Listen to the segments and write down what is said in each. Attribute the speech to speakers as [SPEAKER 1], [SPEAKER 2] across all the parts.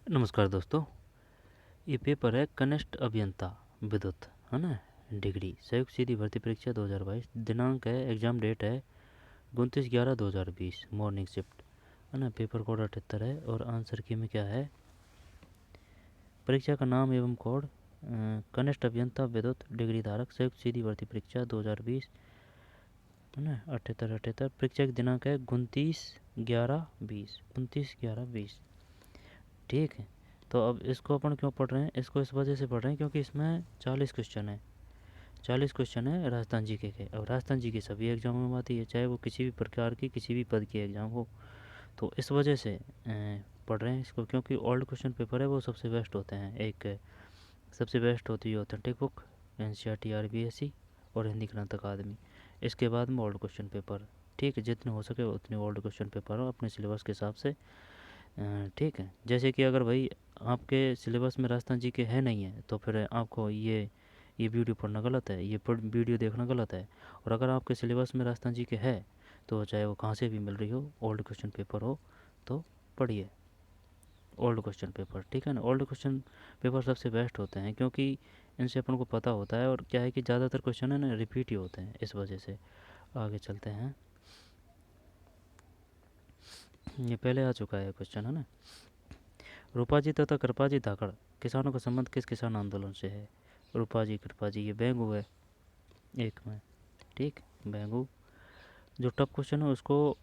[SPEAKER 1] नमस्कार दोस्तों। ये पेपर है कनिष्ठ अभियंता विद्युत, है ना। डिग्री संयुक्त सीधी भर्ती परीक्षा 2022। दिनांक है, एग्ज़ाम डेट है 29/11/2020, मॉर्निंग शिफ्ट, है ना। पेपर कोड 78 है और आंसर की में क्या है, परीक्षा का नाम एवं कोड कनिष्ठ अभियंता विद्युत डिग्री धारक संयुक्त सीधी भर्ती परीक्षा 2020, है ना। 78 परीक्षा की दिनांक है 29/11/20। ठीक है। तो अब इसको अपन क्यों पढ़ रहे हैं, इसको इस वजह से पढ़ रहे हैं क्योंकि इसमें 40 क्वेश्चन है। 40 क्वेश्चन है राजस्थान जी के। अब राजस्थान जी की सभी एग्जामों में आती है, चाहे वो किसी भी प्रकार की किसी भी पद की एग्ज़ाम हो। तो इस वजह से पढ़ रहे हैं इसको, क्योंकि ओल्ड क्वेश्चन पेपर है वो सबसे बेस्ट होते हैं। एक सबसे बेस्ट होती है ऑथेंटिक बुक, NCERT RBSE और हिंदी ग्रंथ अकादमी। इसके बाद में ओल्ड क्वेश्चन पेपर। ठीक है, जितने हो सके उतने ओल्ड क्वेश्चन पेपर हो अपने सिलेबस के हिसाब से। ठीक है, जैसे कि अगर भाई आपके सिलेबस में राजस्थान जी के है नहीं है तो फिर आपको ये वीडियो पढ़ना गलत है, ये वीडियो देखना गलत है। और अगर आपके सिलेबस में राजस्थान जी के है तो चाहे वो कहाँ से भी मिल रही हो, ओल्ड क्वेश्चन पेपर हो तो पढ़िए ओल्ड क्वेश्चन पेपर। ठीक है ना, ओल्ड क्वेश्चन पेपर सबसे बेस्ट होते हैं क्योंकि इनसे अपन को पता होता है, और क्या है कि ज़्यादातर क्वेश्चन है ना रिपीट ही होते हैं, इस वजह से। आगे चलते हैं, ये पहले आ चुका है क्वेश्चन, है ना। रूपाजी तथा कृपाजी धाकड़ किसानों का संबंध किस किसान आंदोलन से है। रूपाजी कृपाजी, ये बैंगू है एक में। ठीक, बैंगू। जो टफ क्वेश्चन है उसको,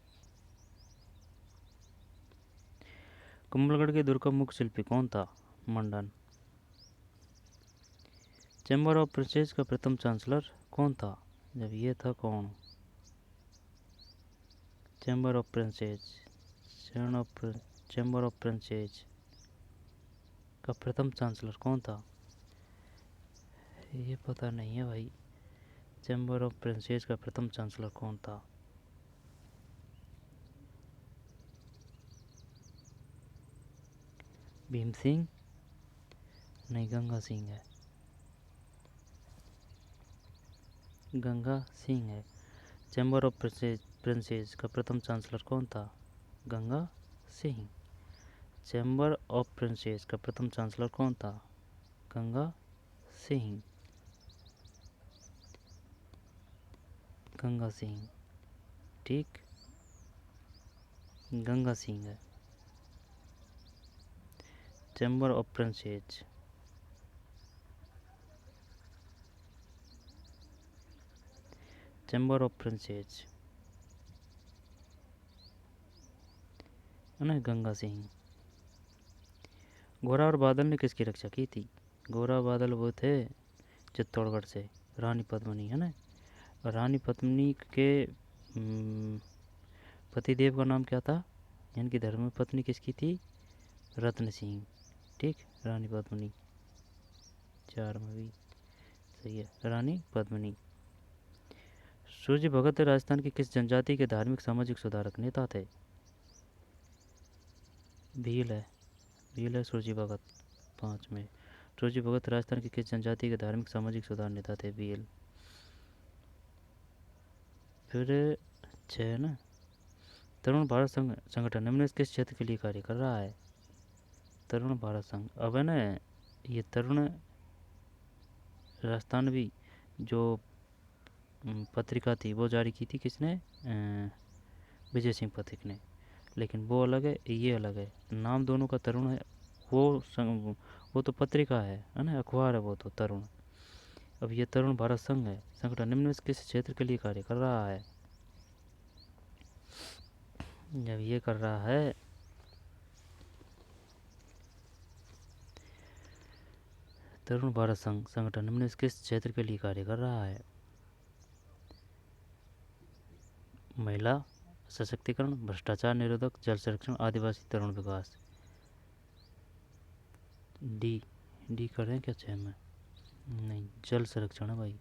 [SPEAKER 1] कुंभलगढ़ के दुर्गम मुख्य शिल्पी कौन था। मंडन। चैम्बर ऑफ प्रिंसेस का प्रथम चांसलर कौन था। जब ये था कौन, chamber of princess, chamber of princess का प्रथम चांसलर कौन था, ये पता नहीं है भाई। चैम्बर ऑफ प्रिंसेस का प्रथम चांसलर कौन था। भीम सिंह, नहीं, गंगा सिंह है। गंगा सिंह है। चैम्बर ऑफ प्रिंसेस का प्रथम चांसलर कौन था। Ganga Singh. Chamber of princess का प्रथम चांसलर कौन था। गंगा सिंह। गंगा सिंह। ठीक, गंगा सिंह है। Chamber of princess, chamber of princess, है ना, गंगा सिंह। गोरा और बादल ने किसकी रक्षा की थी। गोरा बादल वो थे चित्तौड़गढ़ से, रानी पद्मिनी, है ना। रानी पद्मिनी के पतिदेव का नाम क्या था, इनकी धर्म पत्नी किसकी थी, रत्न सिंह। ठीक, रानी पद्मिनी, 4 में भी सही है, रानी पद्मिनी। सूर्य भगत राजस्थान की किस जनजाति के धार्मिक सामाजिक सुधारक नेता थे। भील है, भील है सूर्य भगत, 5 में। सूर्य भगत राजस्थान की किस जनजाति के धार्मिक सामाजिक सुधार नेता थे, भील। फिर 6 ना, तरुण भारत संघ संगठन निम्न किस क्षेत्र के लिए कार्य कर रहा है। तरुण भारत संघ, अब है ना, ये तरुण राजस्थानवी जो पत्रिका थी वो जारी की थी किसने, विजय सिंह पथिक ने। लेकिन वो अलग है, ये अलग है, नाम दोनों का तरुण है। वो तो पत्रिका है ना, अखबार है वो तो तरुण। अब ये तरुण भारत संघ है संगठन निम्न में किस क्षेत्र के लिए कार्य कर रहा है। जब ये कर रहा है, तरुण भारत संघ संगठन निम्न में किस क्षेत्र के लिए कार्य कर रहा है। महिला सशक्तिकरण, भ्रष्टाचार निरोधक, जल संरक्षण, आदिवासी तरुण विकास। डी, डी कर रहे हैं क्या 6 में, नहीं, जल संरक्षण है भाई,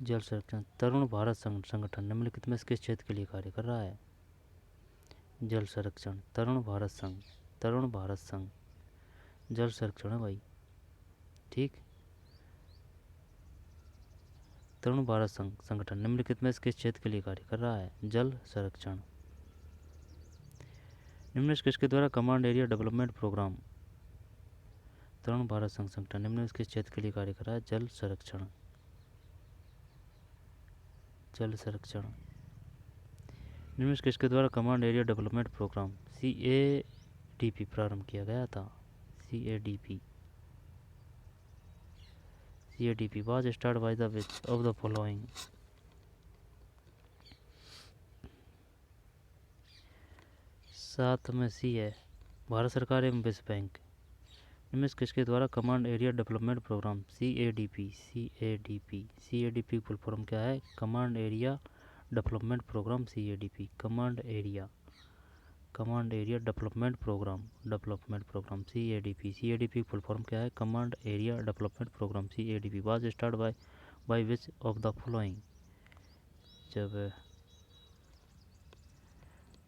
[SPEAKER 1] जल संरक्षण। तरुण भारत संघ संगठन निम्नलिखित में किस क्षेत्र के लिए कार्य कर रहा है। जल संरक्षण, तरुण भारत संघ, तरुण भारत संघ जल संरक्षण है भाई। ठीक, तरुण भारत संघ संगठन निम्नलिखित में किस क्षेत्र के लिए कार्य कर रहा है, जल संरक्षण। निम्न किसके द्वारा command area development programme Tarun Bharat संघ संगठन निम्न में किस क्षेत्र के लिए कार्य कर रहा है? जल संरक्षण। जल संरक्षण। निम्न में किसके द्वारा command area development programme CADP प्रारंभ किया गया था? CADP was started by the which of the following? 7 में C है, भारत सरकार एवं विश्व बैंक। इनमें से किसके द्वारा command area development programme CADP की फुल फॉर्म क्या है? Command area development programme CADP। Command area development programme CADP full form क्या है? Command area development programme CADP was start by which of the following? जब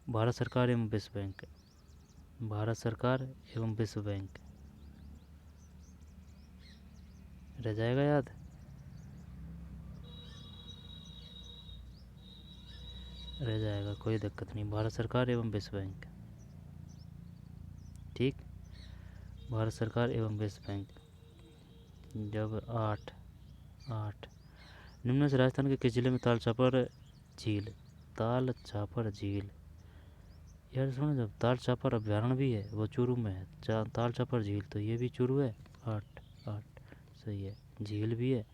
[SPEAKER 1] भारत सरकार एवं विश्व bank, Bharat सरकार एवं विश्व बैंक रह जाएगा याद? रह जाएगा, कोई दिक्कत नहीं। भारत सरकार एवं विश्व बैंक, ठीक, भारत सरकार एवं विश्व बैंक। जब 8 निम्न से राजस्थान के किस जिले में ताल छापर झील यार सुनो, जब ताल छापर अभ्यारण्य भी है वो चूरू में है, ताल छापर झील तो ये भी चूरू है। 8 सही है। झील भी है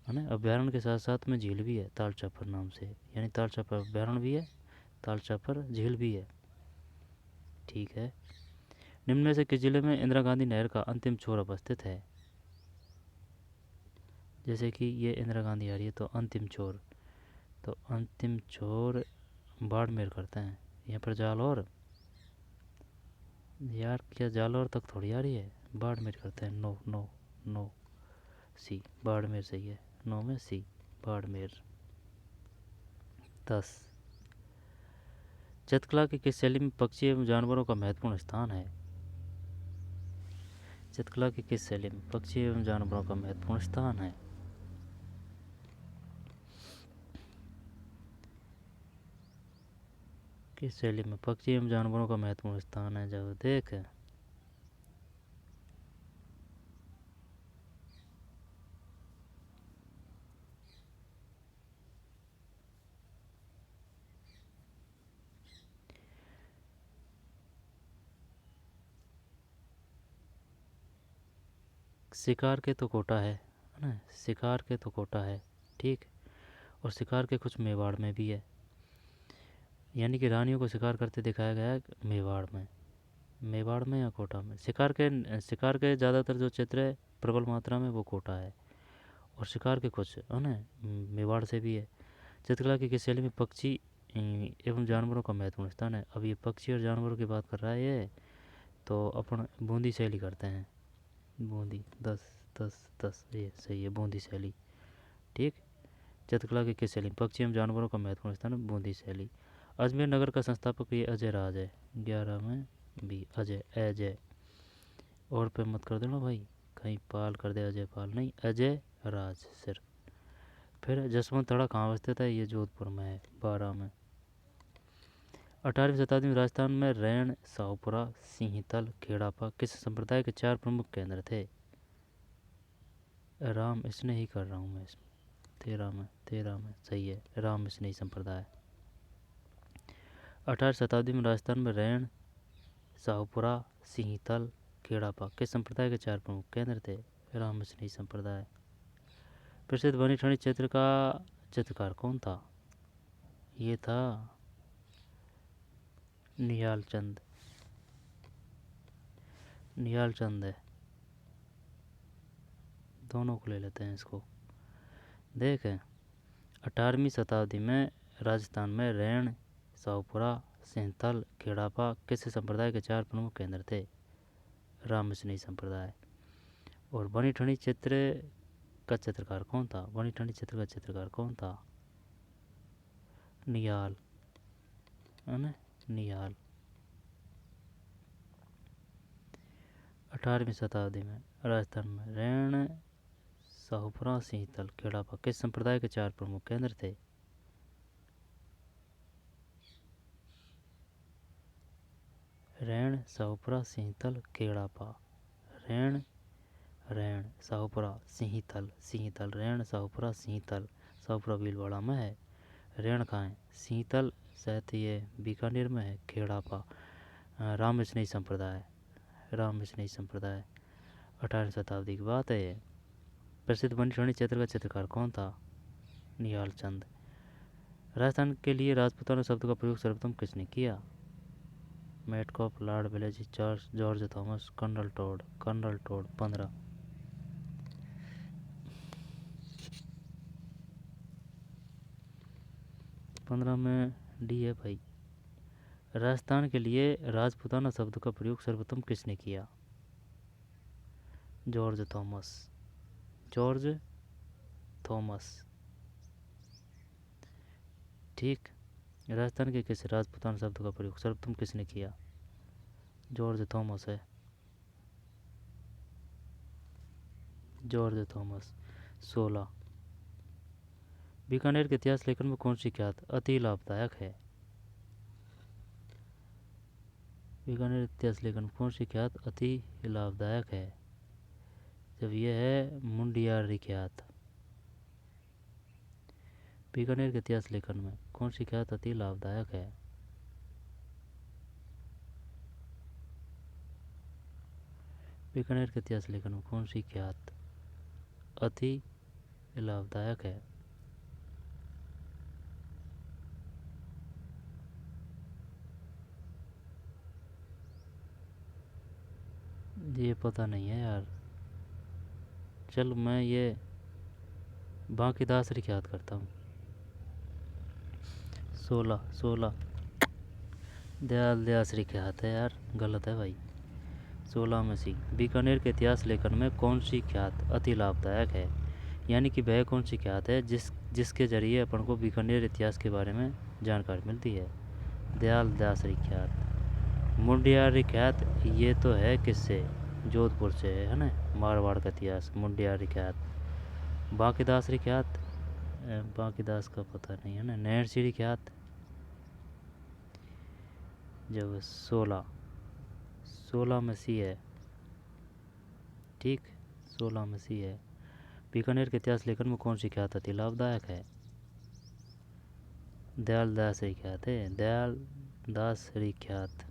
[SPEAKER 1] ना, अभ्यारण्य के साथ साथ में झील भी है ताल छापर नाम से, यानी ताल छापर अभ्यारण्य भी है, ताल छापर झील भी है, ठीक है। निम्न में से किस जिले में इंदिरा गांधी नहर का अंतिम छोर अवस्थित है? जैसे कि ये इंदिरा गांधी आ रही है तो अंतिम छोर बाड़मेर करते हैं। यहाँ पर जालौर, यार क्या जालौर तक थोड़ी आ रही है, बाड़मेर करते हैं। नो सी, बाड़मेर सही है। 9 में सी, बाड़मेर। 10 चित्रकला की किस शैली में पक्षी एवं जानवरों का महत्वपूर्ण स्थान है? चित्रकला की किस शैली में पक्षी एवं जानवरों का महत्वपूर्ण स्थान है? किस शैली में पक्षी एवं जानवरों का महत्वपूर्ण स्थान है? जब देख शिकार के तो कोटा है ना, शिकार के तो कोटा है, ठीक, और शिकार के कुछ मेवाड़ में भी है, यानी कि रानियों को शिकार करते दिखाया गया है मेवाड़ में या कोटा में। शिकार के ज़्यादातर जो चित्र है प्रबल मात्रा में वो कोटा है, और शिकार के कुछ है ना मेवाड़ से भी है। चित्रकला की किस शैली में पक्षी एवं जानवरों का महत्वपूर्ण स्थान है? अब ये पक्षी और जानवरों की बात कर रहा है ये, तो अपन बूंदी शैली करते हैं। बूंदी 10 ये सही है, बूंदी शैली, ठीक। चित्रकला की किस शैली पक्षी एवं जानवरों का महत्वपूर्ण स्थान है? बूंदी शैली। अजमेर नगर का संस्थापक ये अजय राज है। 11 में बी, अजय और पे मत कर देना भाई, कहीं पाल कर दे, अजय पाल नहीं, अजय राज सिर्फ। फिर जसवंत तड़ा कहाँ अवस्थित है? ये जोधपुर में है। 12 में 18वीं शताब्दी में राजस्थान में रैण, शाहपुरा, सिंहतल, खेड़ापा किस संप्रदाय के 4 प्रमुख केंद्र थे? राम इसने ही कर रहा हूँ मैं इसमें। 13 में सही है, राम स्नेही संप्रदाय। 18वीं शताब्दी में राजस्थान में रैण, शाहपुरा, सिंहतल, खेड़ापा किस संप्रदाय के 4 प्रमुख केंद्र थे? राम स्नेही संप्रदाय। प्रसिद्ध बनी ठणी क्षेत्र का चित्रकार कौन था? ये था निहाल चंद है। दोनों को ले लेते हैं इसको। देखें 18वीं शताब्दी में राजस्थान में रैण, शाहपुरा, सिंहतल, खेड़ापा किस संप्रदाय के 4 प्रमुख केंद्र थे? राम स्नेही संप्रदाय। और बनी ठणी चित्र का चित्रकार कौन था? बनी ठणी चित्र का चित्रकार कौन था? निहाल, है ना, निहाल। 18वीं शताब्दी में राजस्थान में रैण, शाहपुरा, सिंहतल, खेड़ापा किस संप्रदाय के 4 प्रमुख केंद्र थे? रैण, शाहपुरा, सिंहतल, खेड़ापा। रैण, रैण शाहपुरा सिंहथल, सिंहथल रैण शाहपुरा सिंहथल, शाहपुरा भीलवाड़ा में है। रैण कहाँ है? सिंहथल शायद ये बीकानेर में है। खेड़ापा रामस्नेही संप्रदाय, रामस्नेही संप्रदाय 18वीं शताब्दी की बात है ये। प्रसिद्ध बनी चित्र का चित्रकार कौन था? निहाल चंद। राजस्थान के लिए राजपूताना शब्द का प्रयोग सर्वप्रथम किसने किया? Metcalfe, Lord Wellesley, George Thomas, Colonel Tod. Colonel Tod 15 में डी है भाई। राजस्थान के लिए राजपूताना शब्द का प्रयोग सर्वप्रथम किसने किया? George Thomas, George Thomas. ठीक। राजस्थान के किस राजपूताना शब्द का प्रयोग सर्वप्रथम किसने किया? जॉर्ज थॉमस है, जॉर्ज थॉमस। 16 बीकानेर के इतिहास लेखन में कौन सी ख्यात अति लाभदायक है? बीकानेर इतिहास लेखन में कौन सी ख्यात अति लाभदायक है? जब यह है मुंडियारी ख्यात। बीकानेर के इतिहास लेखन में कौन सी ख्यात अति लाभदायक है? बीकानेर के इतिहास लेखन में कौन सी ख्यात अति लाभदायक है? ये पता नहीं है यार। चल मैं ये बांकीदासरी ख्यात करता हूँ। 16 दयाल दयासरी ख्यात है यार, गलत है भाई। 16 में सी। बीकानेर के इतिहास लेखन में कौन सी ख्यात अति लाभदायक है? यानी कि वह कौन सी ख्यात है जिसके जरिए अपन को बीकानेर इतिहास के बारे में जानकारी मिलती है? दयाल दयासरी ख्यात। मुंडियारी ख्यात ये तो है किससे? जोधपुर से है ना, मारवाड़ का इतिहास। मुंडियारी ख्यात। बांकीदासरी ख्यात बांकीदास का पता नहीं है ना। नैनसीरी ख्यात जब 16 में सी है। ठीक, 16 में सी है। बीकानेर के इतिहास लेखन में कौन सी ख्यात अति लाभदायक है? दयाल दासरी ख्यात है, दयाल दासरी ख्यात।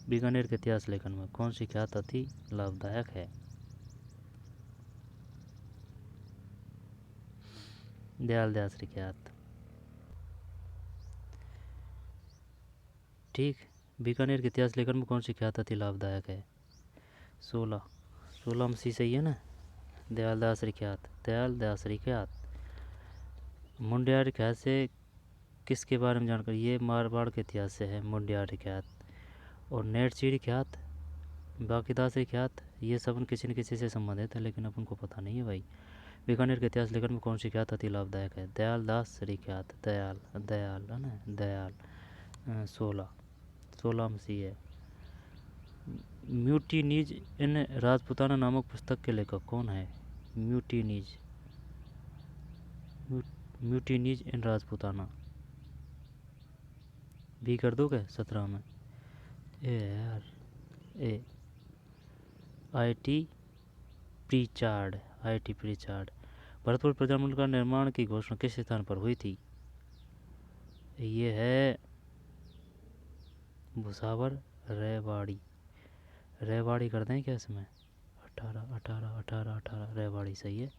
[SPEAKER 1] बीकानेर के इतिहास लेखन में कौन सी ख्यात अति लाभदायक है? दयाल दासरी ख्यात। ठीक। बीकानेर के इतिहास लेखन में कौन सी ख्यात अति लाभदायक है? 16 में सी सही है ना। दयाल दासरी ख्यात, दयाल दासरी ख्यात। मुंडियारी ख्यात से किसके बारे में जानकारी? ये मारवाड़ के इतिहास से है मुंडियारी ख्यात। और नेटचीरी ख्यात, बांकीदासरी ख्यात, ये सब किसी न किसी से संबंधित है, लेकिन अपन को पता नहीं है भाई। बीकानेर के इतिहास लेखन में कौन सी ख्यात अति लाभदायक है? दयाल दासरी ख्यात। दयाल दयाल है ना, दयाल। 16 में सी है। म्यूटिनीज इन राजपूताना नामक पुस्तक के लेखक कौन है? म्यूटिनीज, म्यूटिनीज इन राजपूताना भी कर दोगे 17 में। ए यार ए IT प्रीचार्ड, IT प्रीचार्ड। भरतपुर प्रजामंडल का निर्माण की घोषणा किस स्थान पर हुई थी? ये है भुसावर रेवाड़ी। रेवाड़ी कर दें क्या इसमें? 18 रेवाड़ी सही है,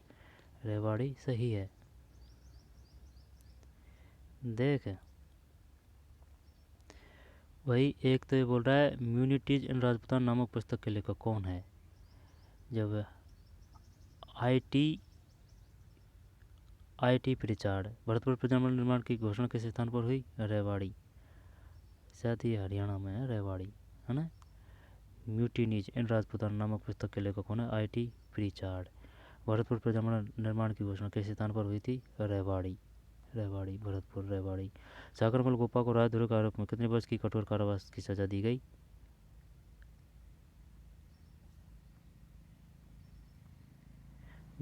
[SPEAKER 1] रेवाड़ी सही है। देख वही एक तो ये बोल रहा है म्यूनिटीज इन राजपूताना नामक पुस्तक के लेखक कौन है? जब IT प्रीचार्ड। भरतपुर प्रजामंडल निर्माण की घोषणा किस स्थान पर हुई? रेवाड़ी। शायद ये हरियाणा में है, रेवाड़ी है ना। म्यूटिनीज इन राजपूताना नामक पुस्तक के लेखक कौन है? IT प्रीचार्ड। भरतपुर प्रजामंडल निर्माण की घोषणा किस स्थान पर हुई थी? रेवाड़ी, रेवाड़ी, भरतपुर, रेवाड़ी। सागरमल गोपा को राजद्रोह के आरोप में कितने वर्ष की कठोर कारावास की सजा दी गई?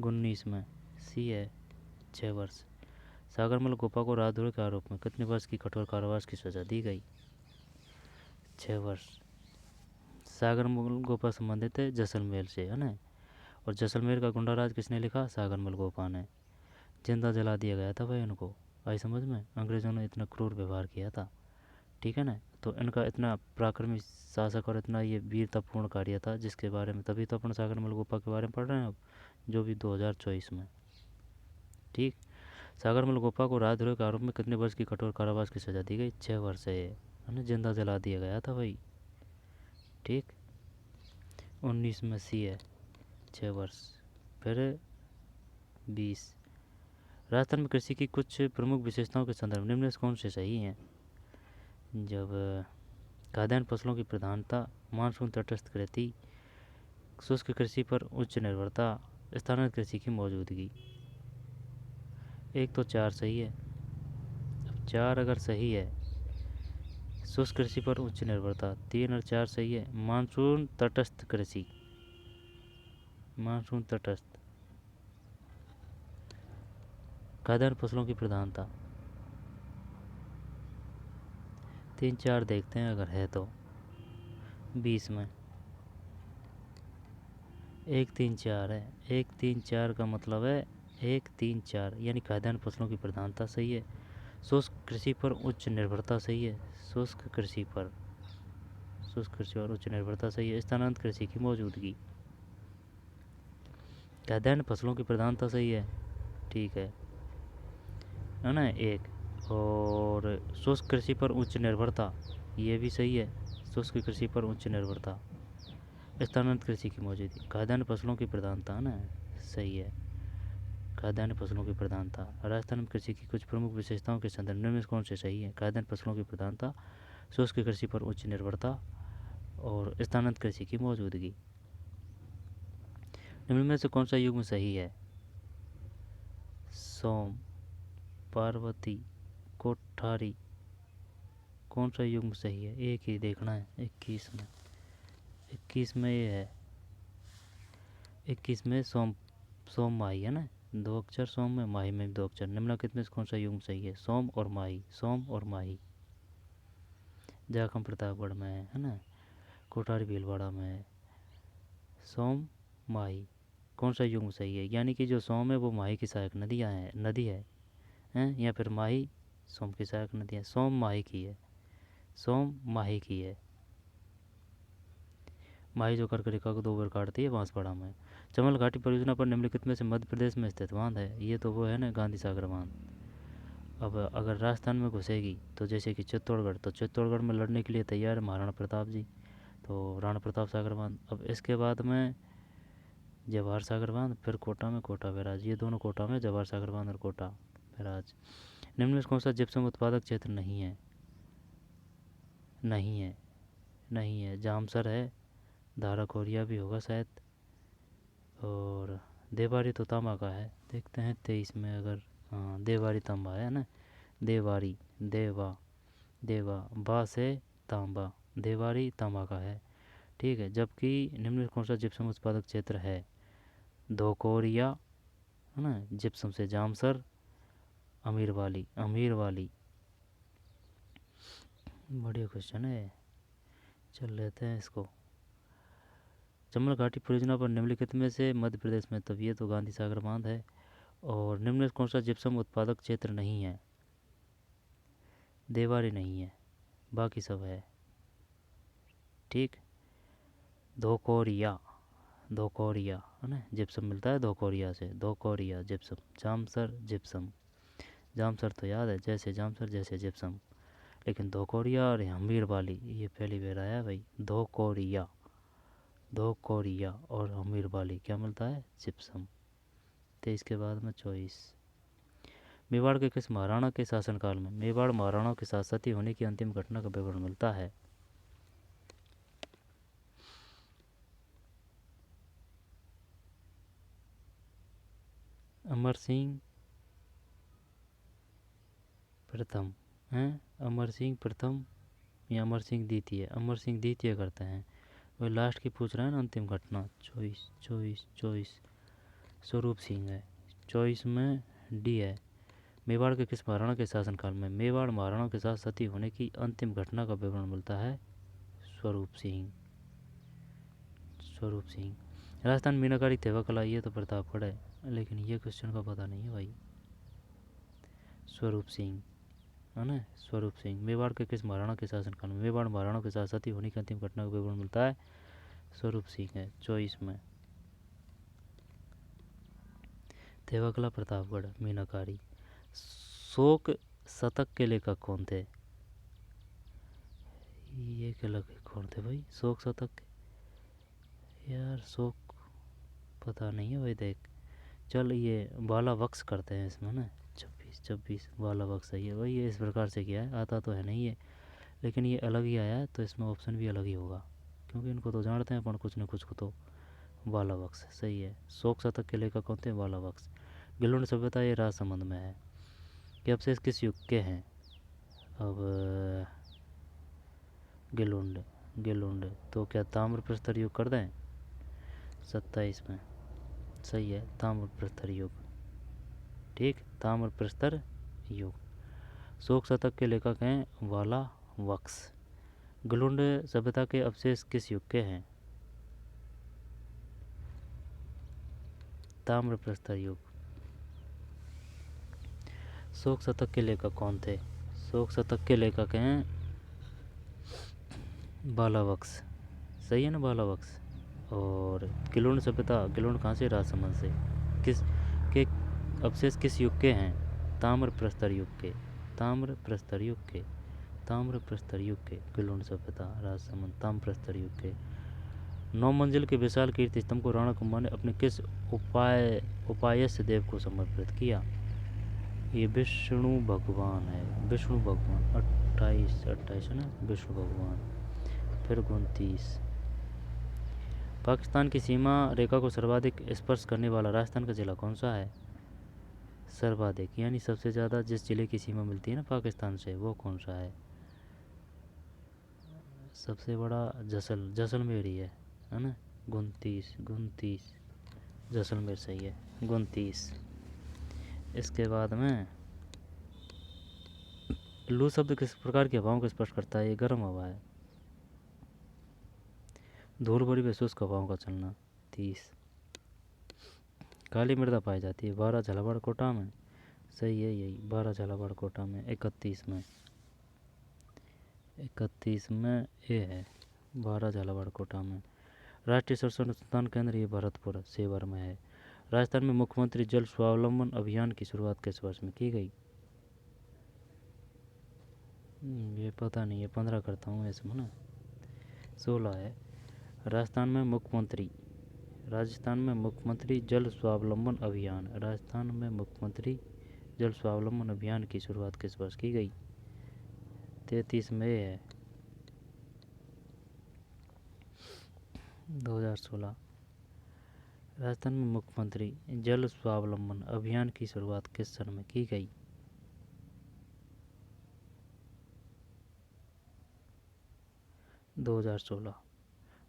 [SPEAKER 1] 19 में सी है, 6 वर्ष। सागरमल गोपा को राजद्रोह के आरोप में कितने वर्ष की कठोर कारावास की सजा दी गई? 6 वर्ष। सागर गोपा संबंधित है जैसलमेर से, है ना। और जैसलमेर का गुंडा राज किसने लिखा? सागर गोपा ने। जिंदा जला दिया गया था भाई उनको। आई समझ में? अंग्रेज़ों ने इतना क्रूर व्यवहार किया था, ठीक है ना। तो इनका इतना पराक्रमी शासक और इतना ये वीरतापूर्ण कार्य था, जिसके बारे में तभी तो अपन सागर गोपा के बारे में पढ़ रहे हैं अब, जो भी 2024 में। ठीक। सागर गोपा को राजद्रोह के आरोप में कितने वर्ष की कठोर कारावास की सजा दी गई? 6 वर्ष है ना। जिंदा जला दिया गया था भाई। ठीक। 19 में सी है 6 वर्ष। फिर 20। राजस्थान में कृषि की कुछ प्रमुख विशेषताओं के संदर्भ निम्न में से कौन से सही हैं? जब खाद्यान्न फसलों की प्रधानता, मानसून तटस्थ कृषि, शुष्क कृषि पर उच्च निर्भरता, स्थानांतरित कृषि की मौजूदगी। एक तो 4 सही है। अब 4 अगर सही है, शुष्क कृषि पर उच्च निर्भरता, 3 और 4 सही है। मानसून तटस्थ कृषि, मानसून तटस्थ, खाद्यान्न फसलों की प्रधानता, 3 4 देखते हैं अगर है तो। 20 में 1 3 4 है। 1 3 4 का मतलब है 1 3 4, यानी खाद्यान्न फसलों की प्रधानता सही है। शुष्क कृषि पर उच्च निर्भरता सही है। शुष्क कृषि पर उच्च निर्भरता सही है। स्थानांतरित कृषि की मौजूदगी। खाद्यान्न फसलों की प्रधानता सही है, ठीक है ना। एक और शुष्क कृषि पर उच्च निर्भरता, ये भी सही है। शुष्क कृषि पर उच्च निर्भरता, स्थानांतरित कृषि की मौजूदगी। खाद्यान्न फसलों की प्रधानता, है ना, सही है। खाद्यान्न फसलों की प्रधानता। राजस्थान में कृषि की कुछ प्रमुख विशेषताओं के संदर्भ में कौन से सही है? खाद्यान्न फसलों की प्रधानता, शुष्क कृषि पर उच्च निर्भरता और स्थानांतरित कृषि की मौजूदगी। निम्न में से कौन सा युग्म सही है? सोम, पार्वती, कोठारी, कौन सा युग्म सही है? एक ही देखना है। 21 में ये है। 21 में सोम माही है ना, 2 अक्षर सोम में, माही में भी 2 अक्षर। निम्नलिखित में से कौन सा युग्म सही है? सोम और माही, सोम और माही। जाखम प्रतापगढ़ में है ना, कोठारी भीलवाड़ा में है। सोम माही, कौन सा युग्म सही है? यानी कि जो सोम है वो माही की सहायक नदी है, हैं, या फिर माही सोम की सहायक नदी है। सोम माही की है, सोम माही की है। माही जो कर्क रेखा को 2 बार काटती है बांसवाड़ा में। चमल घाटी परियोजना पर निम्नलिखित में से मध्य प्रदेश में स्थित बांध है? ये तो वो है ना, गांधी सागर बांध। अब अगर राजस्थान में घुसेगी तो जैसे कि चित्तौड़गढ़, तो चित्तौड़गढ़ में लड़ने के लिए तैयार है महाराणा प्रताप जी, तो राणा प्रताप सागर बांध। अब इसके बाद में जवाहर सागर बांध, फिर कोटा में कोटा बैराज। ये दोनों कोटा में, जवाहर सागर बांध और कोटा बैराज। निम्न में कौन सा जिप्सम उत्पादक क्षेत्र नहीं है? नहीं है। जामसर है, धाराकोरिया भी होगा शायद, और देवारी तो तांबा का है। देखते हैं 23 में अगर, हाँ देवारी तांबा है ना। देवारी, देवा बा से तांबा, देवारी तांबा का है, ठीक है। जबकि निम्न में कौन सा जिप्सम उत्पादक क्षेत्र है? धोकोरिया, है ना, जिप्सम से जामसर, अमीरवाली। बढ़िया क्वेश्चन है, चल लेते हैं इसको। चंबल घाटी परियोजना पर निम्नलिखित में से मध्य प्रदेश में, तब ये तो गांधी सागर बांध है। और निम्न में कौन सा जिप्सम उत्पादक क्षेत्र नहीं है? देवारी नहीं है, बाकी सब है, ठीक। धोकोरिया है ना, जिप्सम मिलता है धोकोरिया से, धोकोरिया जिप्सम। जामसर जिप्सम, जामसर तो याद है, जैसे जामसर जैसे जिप्सम। लेकिन धोकोरिया और अमीरवाली ये पहली बार आया भाई। धोकोरिया और अमीरवाली क्या मिलता है? जिप्सम। 23 के बाद में 24। मेवाड़ के किस महाराणा के शासनकाल में मेवाड़ महाराणाओं के साथ सती होने की अंतिम घटना का विवरण मिलता है? अमर सिंह प्रथम हैं, अमर सिंह प्रथम या अमर सिंह द्वितीय? अमर सिंह द्वितीय करते हैं। वही लास्ट की पूछ रहे हैं ना, अंतिम घटना। 24 स्वरूप सिंह है। 24 में डी है। मेवाड़ के किस महाराणा के शासनकाल में मेवाड़ महाराणाओं के साथ सती होने की अंतिम घटना का विवरण मिलता है? स्वरूप सिंह। स्वरूप सिंह। राजस्थान मीनाकारी थेवा कला ये तो प्रतापगढ़ है, लेकिन ये क्वेश्चन का पता नहीं है भाई। स्वरूप सिंह है ना, स्वरूप सिंह। मेवाड़ के किस महाराणा के शासनकाल में मेवाड़ महाराणा के साथ सती होने की अंतिम घटना का विवरण मिलता है? स्वरूप सिंह है 24 में। थेवाकला प्रतापगढ़ मीनाकारी। शोक शतक के लेखक कौन थे? ये क्या लगे कौन थे भाई शोक शतक के? यार शोक पता नहीं है भाई। देख चल ये बाला वक्स करते हैं इसमें ना, 26 बाला वक्स है ये भाई। ये इस प्रकार से किया है, आता तो है नहीं है, लेकिन ये अलग ही आया है, तो इसमें ऑप्शन भी अलग ही होगा, क्योंकि इनको तो जानते हैं अपन कुछ न कुछ को। तो बाला वक्स सही है। शोक शतक के लेखक कौन थे? बाला वक्स। गिलुंड सभ्यता ये राजसमंद में है। कि अवशेष किस युग के हैं? अब गिलुंड तो क्या ताम्र प्रस्तर युग कर दें? 27 में सही है, ताम्र प्रस्तर युग। ठीक, ताम्र प्रस्तर युग। शोक शतक के लेखक हैं वाला वक्स। गिलुंड सभ्यता के अवशेष किस युग के हैं? ताम्र प्रस्तर युग। शोक शतक के लेखक कौन थे? शोक शतक के लेखक हैं बालावक्स। सही है ना, बालावक्स। और गिलुंड सभ्यता, गिलुंड कहाँ से? राजसमंद से। किस के अवशेष किस युग के हैं? ताम्र प्रस्तर युग के। ताम्र प्रस्तर युग के। ताम्र प्रस्तर युग के। गिलुंड सभ्यता राजसमंद ताम्र प्रस्तर युग के। 9 मंजिल के विशाल कीर्ति स्तंभ को राणा कुंभा ने अपने किस उपायस्य देव को समर्पित किया? ये विष्णु भगवान है, विष्णु भगवान। 28 है ना, विष्णु भगवान। फिर 29। पाकिस्तान की सीमा रेखा को सर्वाधिक स्पर्श करने वाला राजस्थान का जिला कौन सा है? सर्वाधिक यानी सबसे ज़्यादा जिस जिले की सीमा मिलती है ना पाकिस्तान से, वो कौन सा है? सबसे बड़ा जैसलमेर ही है ना। 29 जैसलमेर सही है। 29। इसके बाद में लू शब्द किस प्रकार की हवाओं को स्पर्श करता है? ये गर्म हवा है। धूल भरी व शुष्क हवाओं का चलना। 30। काली मृदा पाई जाती है 12 झालावाड़ कोटा में। सही है यही, 12 झालावाड़ कोटा में। 31 में ये है 12 झालावाड़ कोटा में। राष्ट्रीय सरसों अनुसंधान केंद्र ये भरतपुर सेवर में है। राजस्थान में मुख्यमंत्री जल स्वावलंबन अभियान की शुरुआत किस वर्ष में की गई? ये पता नहीं है, 15 करता हूँ इसमें ना। 16 है। राजस्थान में मुख्यमंत्री जल स्वावलंबन अभियान, राजस्थान में मुख्यमंत्री जल स्वावलंबन अभियान की शुरुआत किस वर्ष की गई? 33 में है 2016। राजस्थान में मुख्यमंत्री जल स्वावलंबन अभियान की शुरुआत किस सन में की गई? 2016।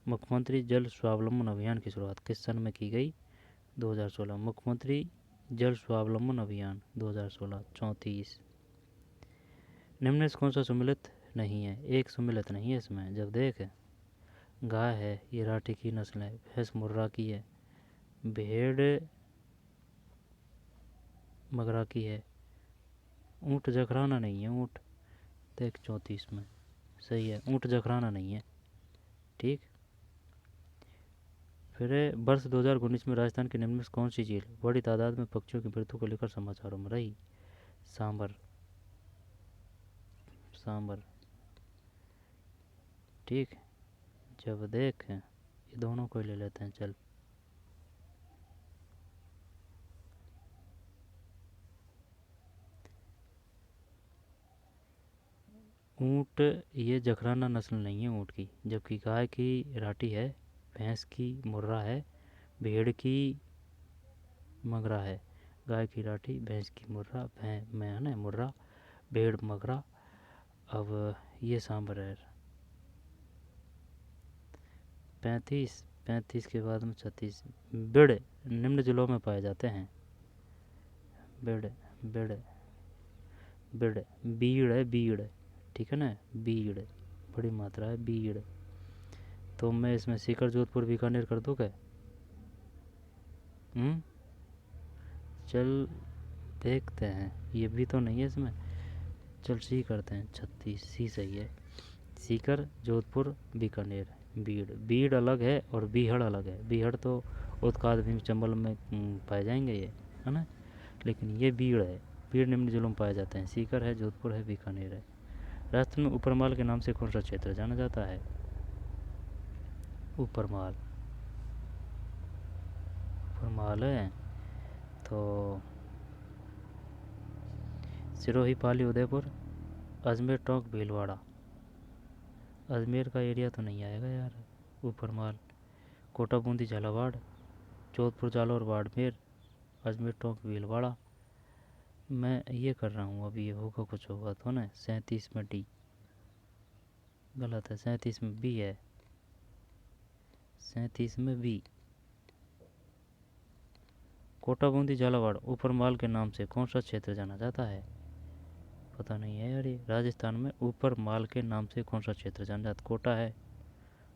[SPEAKER 1] मुख्यमंत्री जल स्वावलंबन अभियान की शुरुआत किस सन में की गई? 2016। मुख्यमंत्री जल स्वावलंबन अभियान 2016। 34। निम्न से कौन सा सुमिलित नहीं है? एक सुमिलित नहीं है इसमें। जब देख, गाय है ये राठी की नस्ल है, भैंस मुर्रा की है, भेड़ मगरा की है, ऊँट जखराना नहीं है। ऊँट देख 34 में सही है, ऊँट जखराना नहीं है। ठीक। फिर वर्ष 2019 में राजस्थान के निम्न में कौन सी झील बड़ी तादाद में पक्षियों की मृत्यु को लेकर समाचारों में रही? सांबर। ठीक। जब देख, ये दोनों को ले लेते हैं। चल, ऊँट ये जखराना नस्ल नहीं है ऊँट की, जबकि गाय की राठी है, भैंस की मुर्रा है, भेड़ की मगरा है। गाय की राठी, भैंस की मुर्रा, मैं है ना मुर्रा, भेड़ मगरा। अब ये सांबर है। 35 के बाद में 36। बिड़ निम्न जिलों में पाए जाते हैं। बिड़ बीड़ है, बीड़। ठीक है ना, बीड़ बड़ी मात्रा है, बीड़। तो मैं इसमें सीकर जोधपुर बीकानेर कर दूँ क्या? चल देखते हैं, ये भी तो नहीं है इसमें। चल सी करते हैं, 36 सी सही है। सीकर जोधपुर बीकानेर। बीड़, बीड़ अलग है और बीहड़ अलग है। बीहड़ तो उत्काद भीम चंबल में पाए जाएंगे ये, है ना, लेकिन ये बीड़ है। बीड़ निम्न जिलों में पाए जाते हैं। सीकर है, जोधपुर है, बीकानेर है। राजस्थान में ऊपरमाल के नाम से कौन सा क्षेत्र जाना जाता है? ऊपरमाल, ऊपरमाल है तो सिरोही, पाली, उदयपुर, अजमेर, टोंक, भीलवाड़ा। अजमेर का एरिया तो नहीं आएगा यार। ऊपरमाल, कोटा, बूंदी, झालावाड़, जोधपुर, जालौर, बाड़मेर, अजमेर, टोंक, भीलवाड़ा। मैं ये कर रहा हूँ, अभी ये होगा कुछ होगा तो ना। 37 में डी गलत है, 37 में बी है। 37 में बी। कोटा, बूंदी, झालावाड़ ऊपरमाल के नाम से कौन सा क्षेत्र जाना जाता है? पता नहीं है यार। ये राजस्थान में ऊपरमाल के नाम से कौन सा क्षेत्र जाना जाता? कोटा है,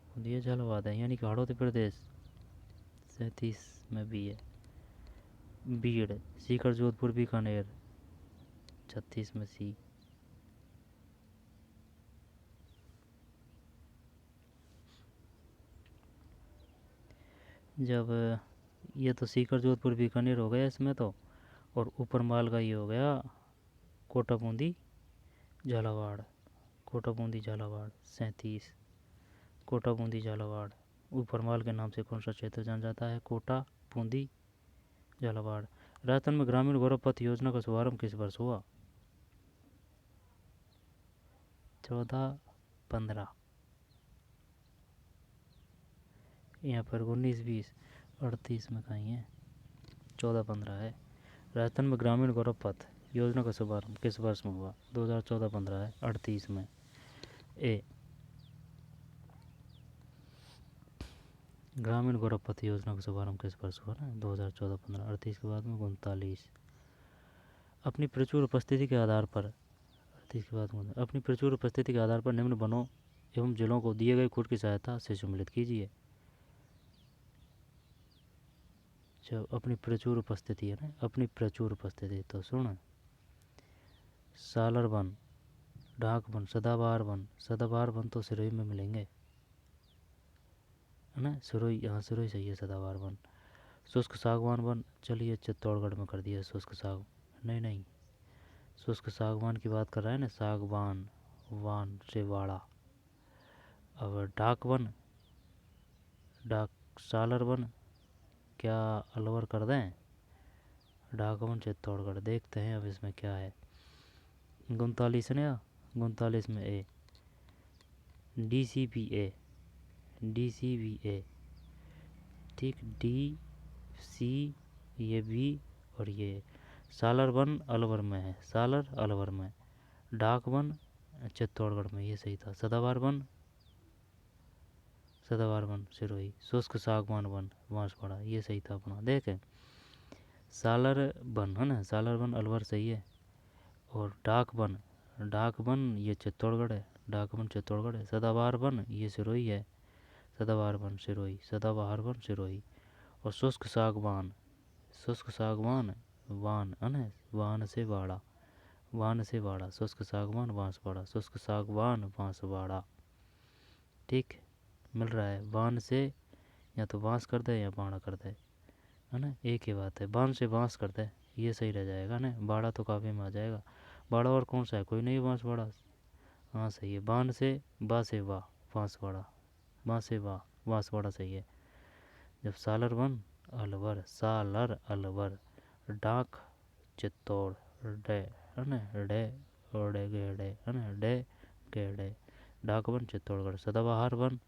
[SPEAKER 1] बूंदी, झालावाड़ है, यानी कि हाड़ौती प्रदेश। 37 में बी है। बीड़, सीकर, जोधपुर, बीकानेर। 36 में सी। जब ये तो सीकर, जोधपुर, बीकानेर हो गया इसमें तो, और ऊपरमाल का ये हो गया कोटा, बूंदी, झालावाड़। कोटा, बूंदी, झालावाड़। 37 कोटा, बूंदी, झालावाड़। ऊपरमाल के नाम से कौन सा क्षेत्र जाना जाता है? कोटा, बूंदी, झालावाड़। राजस्थान में ग्रामीण गौरव पथ योजना का शुभारंभ किस वर्ष हुआ? 14-15। यहाँ पर 19-20, 38 में कहीं है, 14-15 है। राजस्थान में ग्रामीण गौरव पथ योजना का शुभारंभ किस वर्ष में हुआ? 2014-15 है, 38 में। ए, ग्रामीण गौरव पथ योजना का शुभारंभ किस वर्ष हुआ ना? 2014-15। 38 के बाद में 39। अपनी प्रचुर उपस्थिति के आधार पर 38 के बाद में अपनी प्रचुर उपस्थिति के आधार पर निम्न वनों एवं जिलों को दिए गए खुद की सहायता से सम्मिलित कीजिए। जब अपनी प्रचुर उपस्थिति है ना, अपनी प्रचुर उपस्थिति, तो सुन, सालर वन, डाक वन, सदाबहार वन। सदाबहार वन तो सिरोही में मिलेंगे, है ना। सिरोही, यहाँ सिरोही सही है। सदाबहार वन। शुष्क सागवान वन, चलिए चित्तौड़गढ़ में कर दिया शुष्क साग। नहीं नहीं, शुष्क सागवान की बात कर रहा है ना, सागवान, वान से वाड़ा। अब डाक वन, डाक, सालर वन, क्या अलवर कर दें? डाक वन चित्तौड़गढ़। देखते हैं अब इसमें क्या है। 39 ने 39 में ए, DCBA, DCBA, ठीक, डी सी, ये बी और ये। सालर वन अलवर में है, सालर अलवर में। डाक वन चित्तौड़गढ़ में, ये सही था। सदाबहार वन, सदाबहार वन सिरोही। शुष्क सागवान वन बांसवाड़ा, ये सही था अपना। देखें, सालर वन है ना, सालर वन अलवर सही है। और डाक वन, डाक वन ये चित्तौड़गढ़ है, डाक वन चित्तौड़गढ़ है। सदाबहार वन ये सिरोही है, सदाबहार वन सिरोही, सदाबहार वन सिरोही। और शुष्क सागवान, शुष्क सागवान वान है ना, वान से वाड़ा, वान से वाड़ा। शुष्क सागवान बांसवाड़ा, शुष्क सागवान बांसवाड़ा। ठीक, मिल रहा है। वान से या तो बांस कर दे या बाड़ा कर दे, है ना, एक ही बात है। बान से बांस कर दे, ये सही रह जाएगा ना। बाड़ा तो काफ़ी में आ जाएगा। बाड़ा और कौन सा है? कोई नहीं, बांसवाड़ा। हाँ सही है। बान से बा से वाह, बांसवाड़ा, बा से वाह, बांसवाड़ा सही है। जब सालर वन अलवर, सालर अलवर। डाक चित्तौड़, डे, है ना, डे और डे गेड़े, है ना, डे गेड़े। डाक वन चित्तौड़गढ़। सदाबहार वन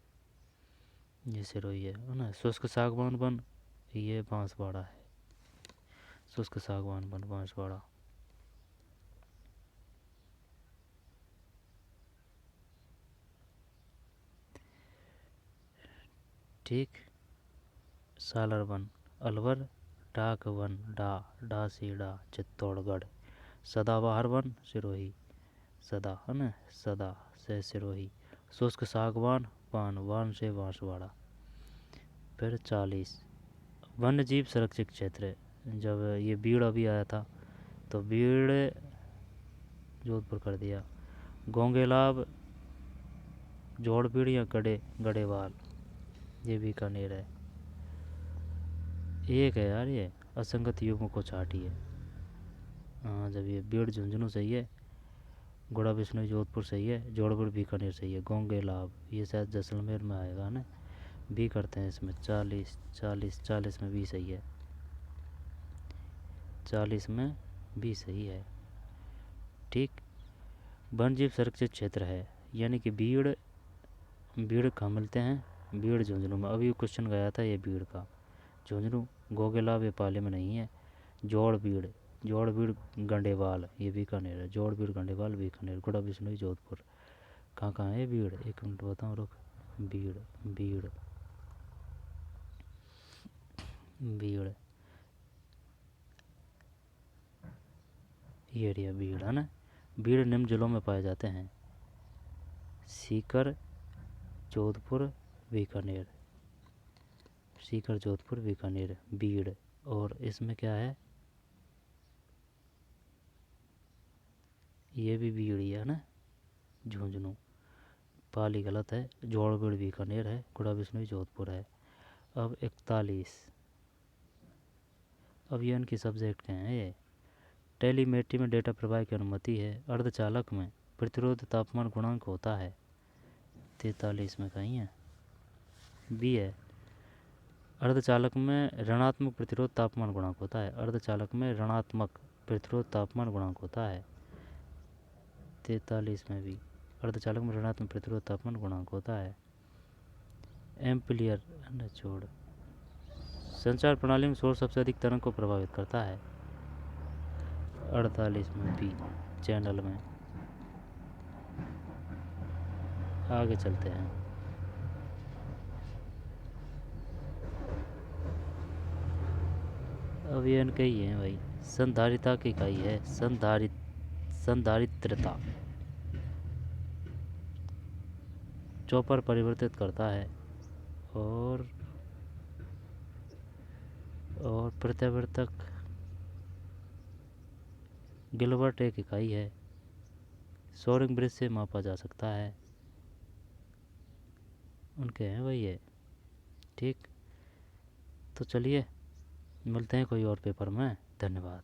[SPEAKER 1] ये सिरोही है ना। शुष्क सागवान वन ये बांसवाड़ा है, शुष्क सागवान वन बांसवाड़ा। ठीक, सालर वन अलवर, डाक वन डा सीडा चित्तौड़गढ़। सदाबहार वन सिरोही, सदा है ना, सदा से सिरोही। शुष्क सागवान पान, वान से बांसवाड़ा। फिर 40 वन्य जीव संरक्षित क्षेत्र। जब ये बीड़ अभी आया था तो बीड़ जोधपुर कर दिया। गोंगेलाब, जोड़बीड़ या गढ़ेवाल, ये बीकानेर है। एक है यार ये, असंगत युग्म को छाटिए। हाँ, जब ये बीड़ झुंझुनू सही है, घोड़ा बिश्नोई जोधपुर सही है, जोड़बीड़ बीकानेर सही है, गोंगेलाब ये शायद जैसलमेर में आएगा ना। बी करते हैं इसमें। 40 में बी सही है। 40 में बी सही है। ठीक। वन्य जीव संरक्षित क्षेत्र है, यानी कि बीड़ कहाँ मिलते हैं? बीड़ झुंझुनू में। अभी क्वेश्चन गया था ये बीड़ का, झुंझुनू। गोगेलाब ये पाले में नहीं है। जोड़बीड़ गंडेवाल ये बीकानेर है। जोड़बीड़ गंडेवाल बीकानेर। गुड़ा बिश्नोई जोधपुर। कहाँ कहाँ है बीड़? एक मिनट बताऊँ, रुक। बीड़ ये एरिया बीड़ है ना। बीड़ निम्न जिलों में पाए जाते हैं: सीकर, जोधपुर, बीकानेर। सीकर, जोधपुर, बीकानेर, बीड़। और इसमें क्या है? ये भी बीड़ ही है ना, झुंझुनू। पाली गलत है। जोड़बीड़ बीकानेर है। गुड़ा बिश्नोई जोधपुर है। अब 41। अब ये इनकी सब्जेक्ट क्या है? ये टेलीमेट्री में डेटा प्रवाह की अनुमति है। अर्धचालक में प्रतिरोध तापमान गुणांक होता है। 43 में कहीं है, बी है। अर्धचालक में ऋणात्मक प्रतिरोध तापमान गुणांक होता है। अर्धचालक में ऋणात्मक प्रतिरोध तापमान गुणांक होता है। 43 में भी अर्धचालक में ऋणात्मक प्रतिरोध तापमान गुणांक होता है। एम्पलीयर छोड़। संचार प्रणाली में शोर सबसे अधिक तरंग को प्रभावित करता है। 48 में बी, चैनल में। आगे चलते हैं। अब ये इनके ही हैं भाई। संधारिता की इकाई है संधारित्रता। चौपर परिवर्तित करता है। और प्रत्यावर्तक गिलबर्ट एक इकाई है। सोरिंग ब्रिज से मापा जा सकता है। उनके हैं भाई ये। ठीक। तो चलिए मिलते हैं कोई और पेपर में। धन्यवाद।